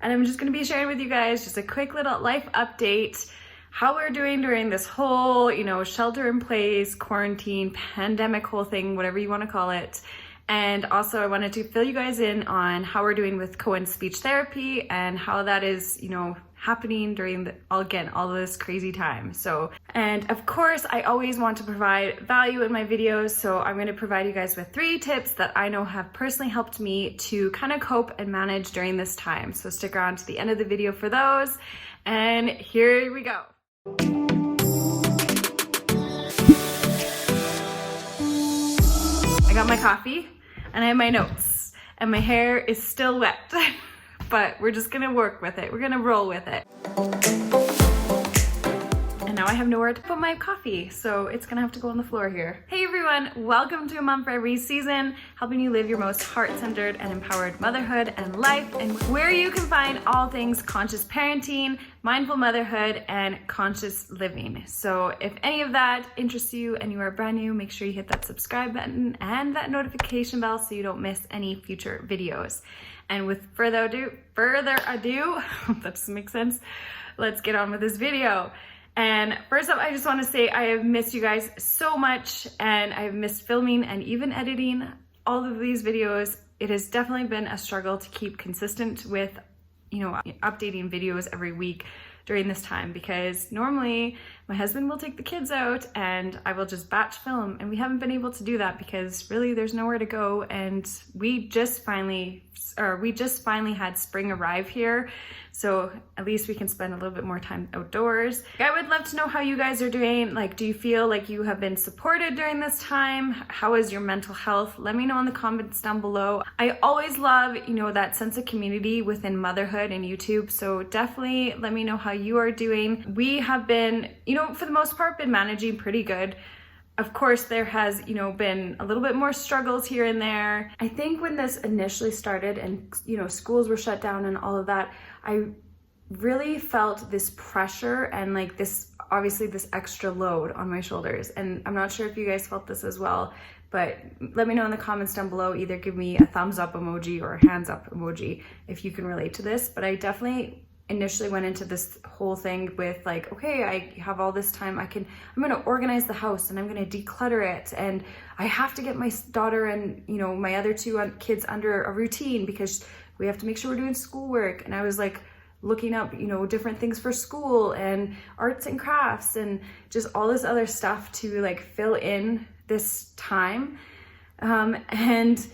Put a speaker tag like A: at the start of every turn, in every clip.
A: and I'm just going to be sharing with you guys just a quick little life update, how we're doing during this whole, shelter in place, quarantine, pandemic whole thing, whatever you want to call it. And also I wanted to fill you guys in on how we're doing with Cohen's speech therapy and how that is, happening during all of this crazy time. And of course, I always want to provide value in my videos. So I'm going to provide you guys with 3 tips that I know have personally helped me to kind of cope and manage during this time. So stick around to the end of the video for those. And here we go. I got my coffee and I have my notes and my hair is still wet. But we're just gonna work with it. We're gonna roll with it. And now I have nowhere to put my coffee, so it's gonna have to go on the floor here. Hey everyone, welcome to A Mom for Every Season, helping you live your most heart-centered and empowered motherhood and life, and where you can find all things conscious parenting, mindful motherhood, and conscious living. So if any of that interests you and you are brand new, make sure you hit that subscribe button and that notification bell so you don't miss any future videos. And with further ado, that doesn't make sense, let's get on with this video. And first up, I just want to say I have missed you guys so much, and I have missed filming and even editing all of these videos. It has definitely been a struggle to keep consistent with, updating videos every week during this time, because normally my husband will take the kids out and I will just batch film, and we haven't been able to do that because really there's nowhere to go, and we just finally had spring arrive here, so at least we can spend a little bit more time outdoors. I would love to know how you guys are doing. Like, do you feel like you have been supported during this time? How is your mental health? Let me know in the comments down below. I always love, that sense of community within motherhood and YouTube, so definitely let me know how you are doing. We have been, for the most part, been managing pretty good. Of course, there has, been a little bit more struggles here and there. I think when this initially started and, schools were shut down and all of that, I really felt this pressure and obviously this extra load on my shoulders. And I'm not sure if you guys felt this as well, but let me know in the comments down below. Either give me a thumbs up emoji or a hands up emoji if you can relate to this. But I definitely initially went into this whole thing with okay, I have all this time, I'm going to organize the house and I'm going to declutter it, and I have to get my daughter and my other 2 kids under a routine because we have to make sure we're doing schoolwork. And I was looking up different things for school and arts and crafts and just all this other stuff to fill in this time, and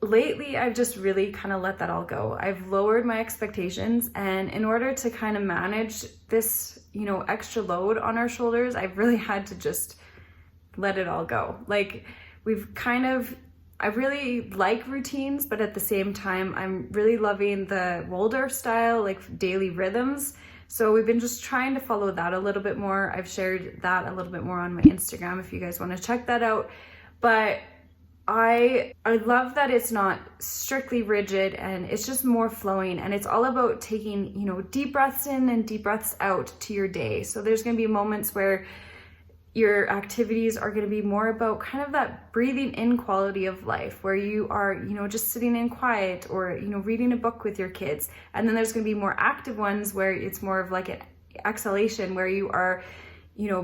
A: lately, I've just really kind of let that all go. I've lowered my expectations, and in order to kind of manage this, extra load on our shoulders, I've really had to just let it all go. I really like routines, but at the same time, I'm really loving the Waldorf style, daily rhythms. So we've been just trying to follow that a little bit more. I've shared that a little bit more on my Instagram if you guys want to check that out. But I love that it's not strictly rigid and it's just more flowing, and it's all about taking, deep breaths in and deep breaths out to your day. So there's going to be moments where your activities are going to be more about kind of that breathing in quality of life, where you are, just sitting in quiet or, reading a book with your kids. And then there's going to be more active ones where it's more of an exhalation, where you are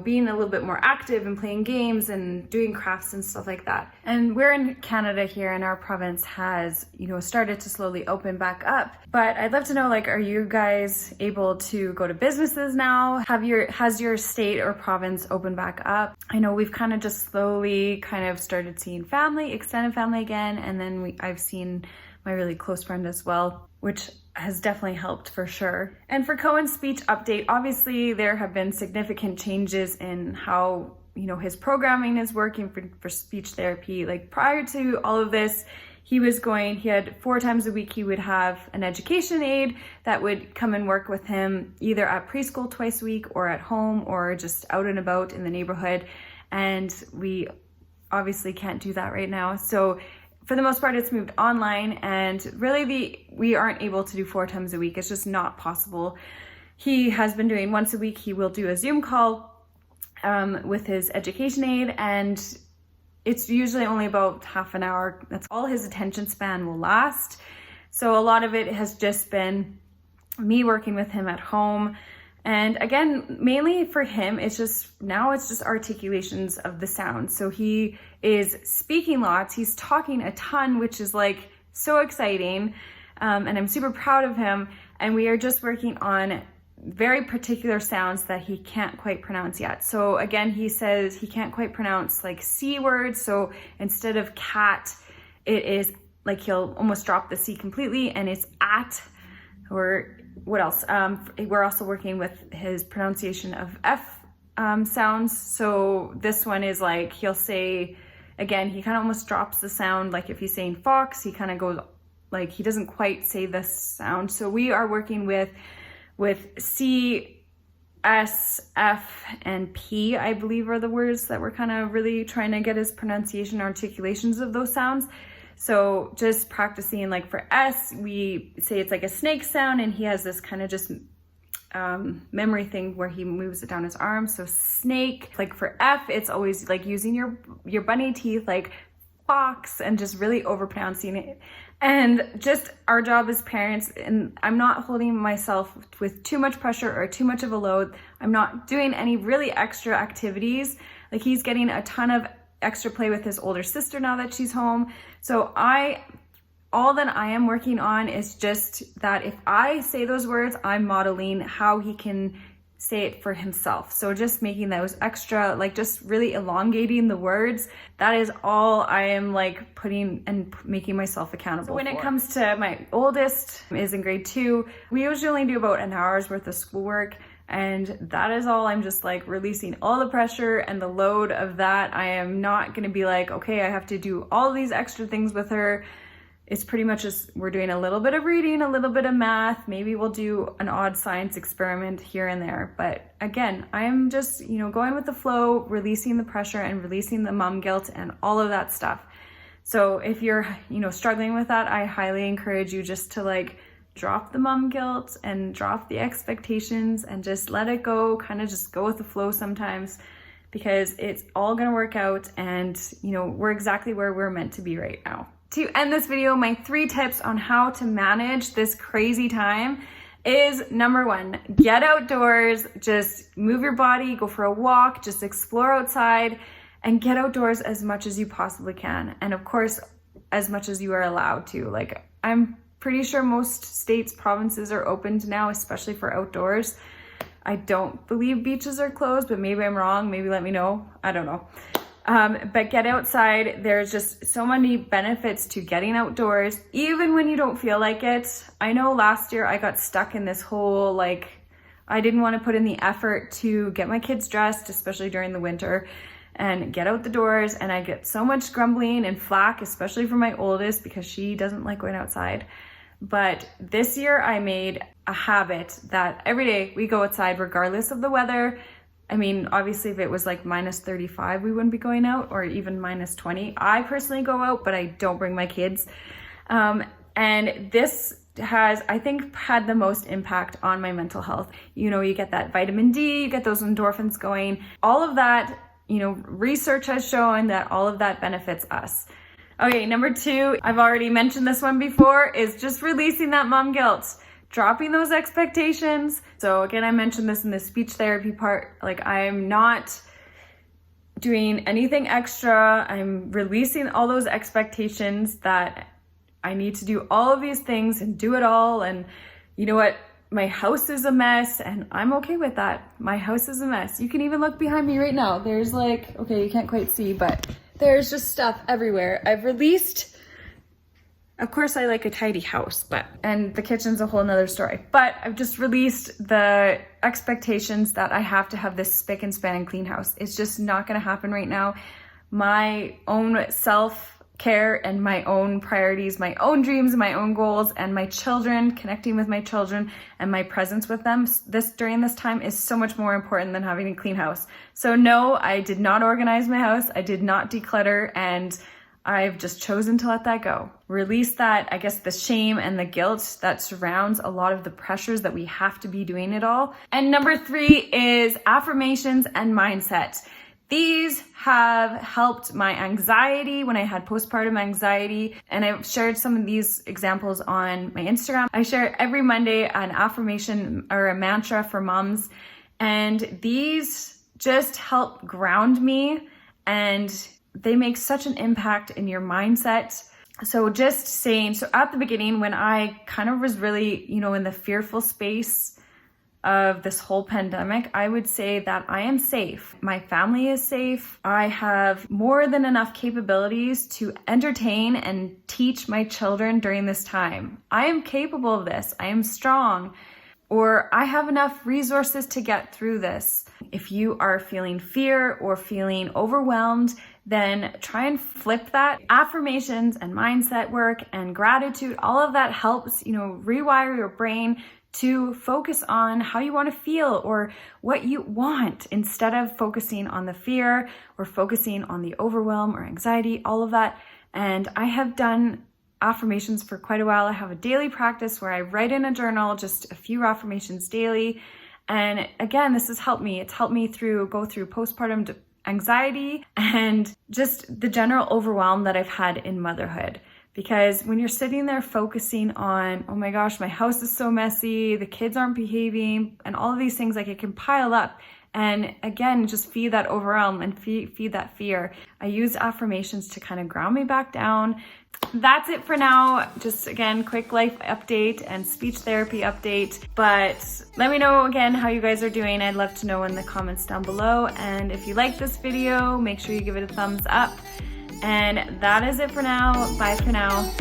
A: being a little bit more active and playing games and doing crafts and stuff like that. And we're in Canada here, and our province has, started to slowly open back up. But I'd love to know, are you guys able to go to businesses now? Has your state or province opened back up? I know we've kind of just slowly started seeing family, extended family again. And then I've seen my really close friend as well, which has definitely helped for sure. And for Cohen's speech update, obviously there have been significant changes in how, his programming is working for speech therapy. Prior to all of this, he had 4 times a week, he would have an education aide that would come and work with him either at preschool twice a week or at home or just out and about in the neighborhood. And we obviously can't do that right now. So for the most part, it's moved online, and really we aren't able to do 4 times a week. It's just not possible. He has been doing once a week. He will do a Zoom call with his education aide, and it's usually only about half an hour. That's all his attention span will last. So a lot of it has just been me working with him at home. And again, mainly for him, it's just articulations of the sound. So he is speaking lots, he's talking a ton, which is like so exciting. And I'm super proud of him. And we are just working on very particular sounds that he can't quite pronounce yet. So again, he says he can't quite pronounce like C words. So instead of cat, it is like he'll almost drop the C completely, and it's at, or what else? We're also working with his pronunciation of F sounds. So this one is like, he'll say, again, he kind of almost drops the sound. Like if he's saying fox, he kind of goes like, he doesn't quite say this sound. So we are working with C, S, F, and P, I believe are the words that we're kind of really trying to get his pronunciation, articulations of those sounds. So just practicing, like for S, we say it's like a snake sound, and he has this kind of just memory thing where he moves it down his arm. So snake. Like for F, it's always like using your bunny teeth, like fox, and just really overpronouncing it. And just our job as parents, and I'm not holding myself with too much pressure or too much of a load. I'm not doing any really extra activities. Like he's getting a ton of extra play with his older sister now that she's home. So all that I am working on is just that if I say those words, I'm modeling how he can say it for himself. So just making those extra, like just really elongating the words. That is all I am like putting and making myself accountable for. When it comes to my oldest is in grade 2, we usually only do about an hour's worth of schoolwork. And that is all. I'm just like releasing all the pressure and the load of that. I am not going to be like, okay, I have to do all these extra things with her. It's pretty much just, we're doing a little bit of reading, a little bit of math. Maybe we'll do an odd science experiment here and there. But again, I'm just, going with the flow, releasing the pressure and releasing the mom guilt and all of that stuff. So if you're, struggling with that, I highly encourage you just to like drop the mom guilt and drop the expectations and just let it go, kind of just go with the flow sometimes, because it's all going to work out, and we're exactly where we're meant to be right now. To end this video, my 3 tips on how to manage this crazy time is number 1, get outdoors, just move your body, go for a walk, just explore outside and get outdoors as much as you possibly can. And of course, as much as you are allowed to. Like I'm pretty sure most states, provinces are opened now, especially for outdoors. I don't believe beaches are closed, but maybe I'm wrong. Maybe let me know. I don't know. But get outside. There's just so many benefits to getting outdoors, even when you don't feel like it. I know last year I got stuck in this whole, like, I didn't want to put in the effort to get my kids dressed, especially during the winter, and get out the doors. And I get so much grumbling and flack, especially from my oldest, because she doesn't like going outside. But this year I made a habit that every day we go outside regardless of the weather. I mean, obviously if it was like minus 35, we wouldn't be going out, or even minus 20. I personally go out, but I don't bring my kids. And this has, I think, had the most impact on my mental health. You get that vitamin D, you get those endorphins going, all of that, research has shown that all of that benefits us. Okay, number 2, I've already mentioned this one before, is just releasing that mom guilt. Dropping those expectations. So again, I mentioned this in the speech therapy part, like I'm not doing anything extra. I'm releasing all those expectations that I need to do all of these things and do it all. And you know what? My house is a mess, and I'm okay with that. My house is a mess. You can even look behind me right now. There's like, okay, you can't quite see, but there's just stuff everywhere. I've released. Of course, I like a tidy house, and the kitchen's a whole nother story. But I've just released the expectations that I have to have this spick and span and clean house. It's just not gonna happen right now. My own self-care and my own priorities, my own dreams, my own goals, and my children, connecting with my children and my presence with them during this time is so much more important than having a clean house. So no, I did not organize my house. I did not declutter, and I've just chosen to let that go. Release that, I guess, the shame and the guilt that surrounds a lot of the pressures that we have to be doing it all. And number 3 is affirmations and mindset. These have helped my anxiety when I had postpartum anxiety, and I've shared some of these examples on my Instagram. I share every Monday an affirmation or a mantra for moms, and these just help ground me, and they make such an impact in your mindset. So just saying, so at the beginning when I kind of was really, in the fearful space of this whole pandemic, I would say that I am safe. My family is safe. I have more than enough capabilities to entertain and teach my children during this time. I am capable of this. I am strong. Or I have enough resources to get through this. If you are feeling fear or feeling overwhelmed, then try and flip that. Affirmations and mindset work and gratitude, all of that helps, rewire your brain to focus on how you want to feel or what you want instead of focusing on the fear or focusing on the overwhelm or anxiety, all of that. And I have done affirmations for quite a while. I have a daily practice where I write in a journal just a few affirmations daily. And again, this has helped me. It's helped me go through postpartum anxiety and just the general overwhelm that I've had in motherhood. Because when you're sitting there focusing on, oh my gosh, my house is so messy, the kids aren't behaving, and all of these things, like it can pile up. And again, just feed that overwhelm and feed that fear. I use affirmations to kind of ground me back down. That's it for now. Just again, quick life update and speech therapy update. But let me know again how you guys are doing. I'd love to know in the comments down below. And if you like this video, make sure you give it a thumbs up. And that is it for now. Bye for now.